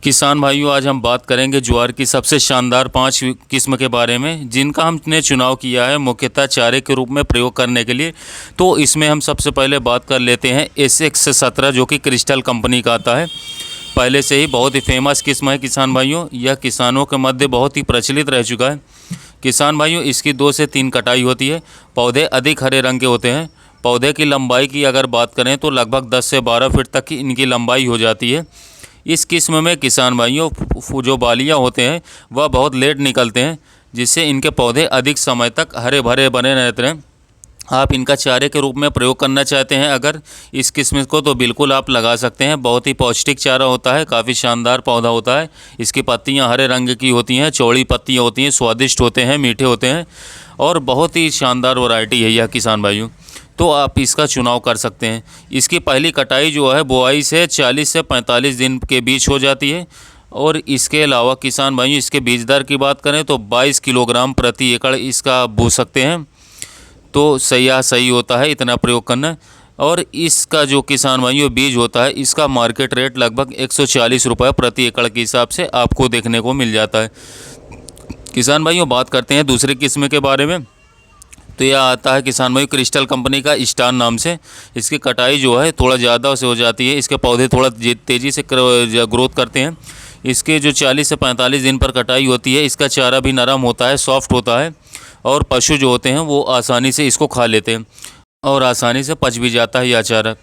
किसान भाइयों, आज हम बात करेंगे ज्वार की सबसे शानदार 5 किस्म के बारे में, जिनका हमने चुनाव किया है मुख्यतः चारे के रूप में प्रयोग करने के लिए। तो इसमें हम सबसे पहले बात कर लेते हैं SX17, जो कि क्रिस्टल कंपनी का आता है। पहले से ही बहुत ही फेमस किस्म है किसान भाइयों। यह किसानों के मध्य बहुत ही प्रचलित रह चुका है। किसान भाइयों, इसकी 2 से 3 कटाई होती है। पौधे अधिक हरे रंग के होते हैं। पौधे की लंबाई की अगर बात करें तो लगभग 10 से 12 फीट तक की इनकी लंबाई हो जाती है। इस किस्म में किसान भाइयों जो बालियाँ होते हैं वह बहुत लेट निकलते हैं, जिससे इनके पौधे अधिक समय तक हरे भरे बने रहते हैं। आप इनका चारे के रूप में प्रयोग करना चाहते हैं अगर इस किस्म को, तो बिल्कुल आप लगा सकते हैं। बहुत ही पौष्टिक चारा होता है, काफ़ी शानदार पौधा होता है। इसकी पत्तियां हरे रंग की होती हैं, चौड़ी पत्तियां होती हैं, स्वादिष्ट होते हैं, मीठे होते हैं और बहुत ही शानदार वैरायटी है यह किसान भाइयों। तो आप इसका चुनाव कर सकते हैं। इसकी पहली कटाई जो है बुआई से 40 से 45 दिन के बीच हो जाती है। और इसके अलावा किसान भाइयों, इसके बीज दर की बात करें तो 22 किलोग्राम प्रति एकड़ इसका बो सकते हैं। तो सही होता है इतना प्रयोग करना। और इसका जो किसान भाइयों बीज होता है, इसका मार्केट रेट लगभग 140 रुपये प्रति एकड़ के हिसाब से आपको देखने को मिल जाता है। किसान भाइयों, बात करते हैं दूसरी किस्म के बारे में। तो यह आता है किसान भाई क्रिस्टल कंपनी का स्टार नाम से। इसकी कटाई जो है थोड़ा ज़्यादा से हो जाती है। इसके पौधे थोड़ा तेज़ी से ग्रोथ करते हैं। इसके जो 40 से 45 दिन पर कटाई होती है। इसका चारा भी नरम होता है, सॉफ्ट होता है और पशु जो होते हैं वो आसानी से इसको खा लेते हैं और आसानी से पच भी जाता है यह चारा।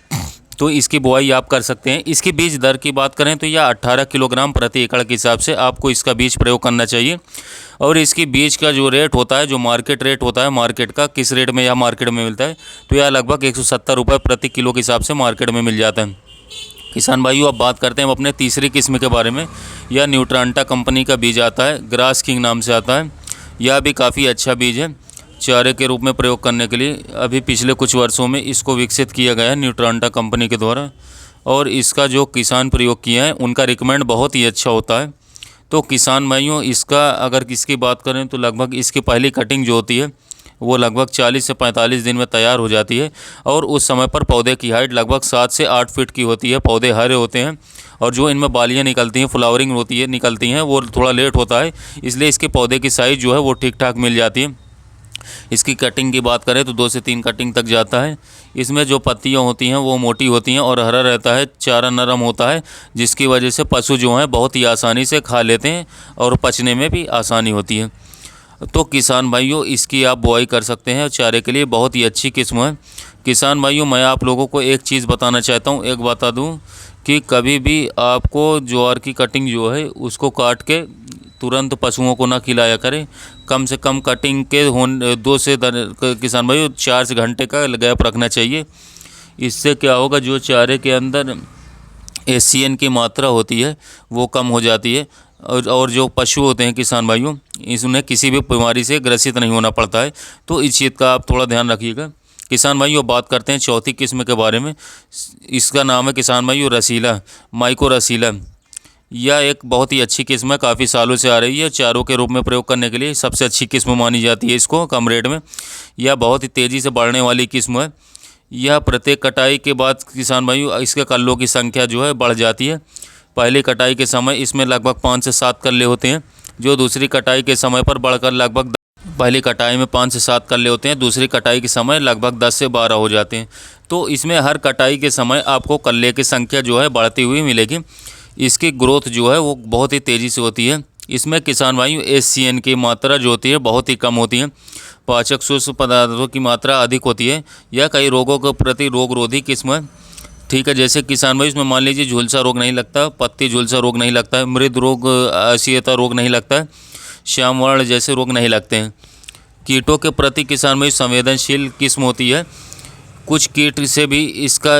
तो इसकी बुआई आप कर सकते हैं। इसकी बीज दर की बात करें तो यह 18 किलोग्राम प्रति एकड़ के हिसाब से आपको इसका बीज प्रयोग करना चाहिए। और इसकी बीज का जो रेट होता है, जो मार्केट रेट होता है, मार्केट का किस रेट में यह मार्केट में मिलता है, तो यह लगभग 170 रुपये प्रति किलो के हिसाब से मार्केट में मिल जाता है। किसान भाइयों, अब बात करते हैं अपने तीसरी किस्म के बारे में। यह न्यूट्रांटा कंपनी का बीज आता है, ग्रास किंग नाम से आता है। यह भी काफ़ी अच्छा बीज है चारे के रूप में प्रयोग करने के लिए। अभी पिछले कुछ वर्षों में इसको विकसित किया गया है न्यूट्रांटा कंपनी के द्वारा, और इसका जो किसान प्रयोग किया है उनका रिकमेंड बहुत ही अच्छा होता है। तो किसान भाइयों, इसका अगर इसकी बात करें तो लगभग इसकी पहली कटिंग जो होती है वो लगभग 40 से 45 दिन में तैयार हो जाती है। और उस समय पर पौधे की हाइट लगभग 7 से 8 फीट की होती है। पौधे हरे होते हैं और जो इनमें बालियाँ निकलती हैं, फ्लावरिंग होती है, निकलती हैं, वो थोड़ा लेट होता है। इसलिए इसके पौधे की साइज़ जो है वो ठीक ठाक मिल जाती है। इसकी कटिंग की बात करें तो 2 से 3 कटिंग तक जाता है। इसमें जो पत्तियां होती हैं वो मोटी होती हैं और हरा रहता है, चारा नरम होता है, जिसकी वजह से पशु जो हैं बहुत ही आसानी से खा लेते हैं और पचने में भी आसानी होती है। तो किसान भाइयों, इसकी आप बुआई कर सकते हैं। चारे के लिए बहुत ही अच्छी किस्म है। किसान भाइयों, मैं आप लोगों को एक चीज़ बताना चाहता हूँ, एक बता दूँ कि कभी भी आपको ज्वार की कटिंग जो है उसको काट के तुरंत पशुओं को ना खिलाया करें। कम से कम कटिंग के 2 से किसान भाई 4 से घंटे का गैप रखना चाहिए। इससे क्या होगा, जो चारे के अंदर एसीएन की मात्रा होती है वो कम हो जाती है और जो पशु होते हैं किसान भाइयों, इसमें किसी भी बीमारी से ग्रसित नहीं होना पड़ता है। तो इस चीज़ का आप थोड़ा ध्यान रखिएगा। किसान भाइयों, बात करते हैं चौथी किस्म के बारे में। इसका नाम है किसान भाइयों रसीला, माइको रसीला। यह एक बहुत ही अच्छी किस्म है, काफ़ी सालों से आ रही है। चारों के रूप में प्रयोग करने के लिए सबसे अच्छी किस्म मानी जाती है इसको कम रेट में। यह बहुत ही तेज़ी से बढ़ने वाली किस्म है। यह प्रत्येक कटाई के बाद किसान भाइयों इसके कल्लों की संख्या जो है बढ़ जाती है। पहली कटाई के समय इसमें लगभग 5 से 7 कल्ले होते हैं, जो दूसरी कटाई के समय पर बढ़कर लगभग पहली कटाई में 5 से 7 कल्ले होते हैं, दूसरी कटाई के समय लगभग 10 से 12 हो जाते हैं। तो इसमें हर कटाई के समय आपको कल्ले की संख्या जो है बढ़ती हुई मिलेगी। इसकी ग्रोथ जो है वो बहुत ही तेज़ी से होती है। इसमें किसान भाइयों एसीएन की मात्रा जो होती है बहुत ही कम होती है। पाचक सूक्ष्म पदार्थों की मात्रा अधिक होती है। यह कई रोगों के प्रति रोगरोधी किस्म है। ठीक है, जैसे किसान भाई इसमें मान लीजिए झुलसा रोग नहीं लगता, पत्ती झुलसा रोग नहीं लगता है, मृद रोग असीयता रोग नहीं लगता है, श्यामवर्ण जैसे रोग नहीं लगते हैं। कीटों के प्रति किसान भाई संवेदनशील किस्म होती है। कुछ कीट से भी इसका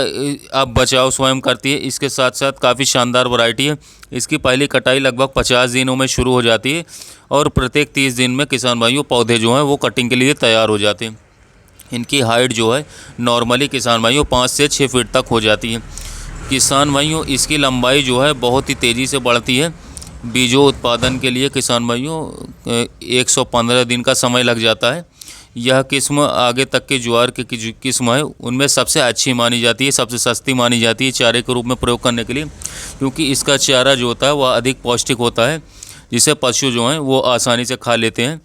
आप बचाव स्वयं करती है। इसके साथ साथ काफ़ी शानदार वैरायटी है। इसकी पहली कटाई लगभग 50 दिनों में शुरू हो जाती है और प्रत्येक 30 दिन में किसान भाइयों पौधे जो हैं वो कटिंग के लिए तैयार हो जाते हैं। इनकी हाइट जो है नॉर्मली किसान भाइयों 5 से 6 फीट तक हो जाती है। किसान भाइयों, इसकी लंबाई जो है बहुत ही तेज़ी से बढ़ती है। बीजों उत्पादन के लिए किसान भाइयों 115 दिन का समय लग जाता है। यह किस्म आगे तक के ज्वार की जो किस्म है उनमें सबसे अच्छी मानी जाती है, सबसे सस्ती मानी जाती है चारे के रूप में प्रयोग करने के लिए, क्योंकि इसका चारा जो होता है वह अधिक पौष्टिक होता है, जिसे पशु जो हैं वो आसानी से खा लेते हैं,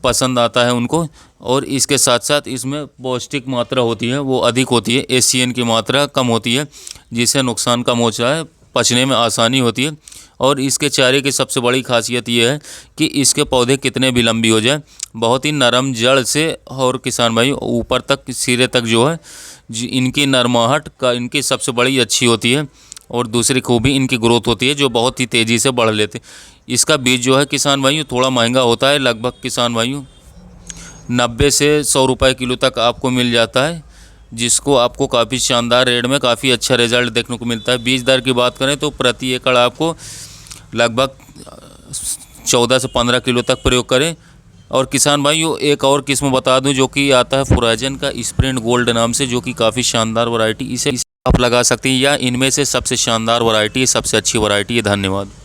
पसंद आता है उनको। और इसके साथ साथ इसमें पौष्टिक मात्रा होती है वो अधिक होती है, एसीएन की मात्रा कम होती है, जिससे नुकसान कम होता है, पचने में आसानी होती है। और इसके चारे की सबसे बड़ी खासियत ये है कि इसके पौधे कितने भी लंबी हो जाए, बहुत ही नरम जड़ से और किसान भाई ऊपर तक सिरे तक जो है इनकी नरमाहट का इनकी सबसे बड़ी अच्छी होती है। और दूसरी खूबी इनकी ग्रोथ होती है जो बहुत ही तेज़ी से बढ़ लेते। इसका बीज जो है किसान भाइयों थोड़ा महंगा होता है, लगभग किसान भाइयों 90 से 100 रुपये किलो तक आपको मिल जाता है, जिसको आपको काफ़ी शानदार रेट में काफ़ी अच्छा रिजल्ट देखने को मिलता है। बीज दर की बात करें तो प्रति एकड़ आपको लगभग 14 से 15 किलो तक प्रयोग करें। और किसान भाइयों एक और किस्म बता दूं जो कि आता है फुराजन का स्प्रिंट गोल्ड नाम से, जो कि काफ़ी शानदार वैरायटी, इसे आप लगा सकते हैं, या इनमें से सबसे शानदार वैरायटी, सबसे अच्छी वैरायटी है। धन्यवाद।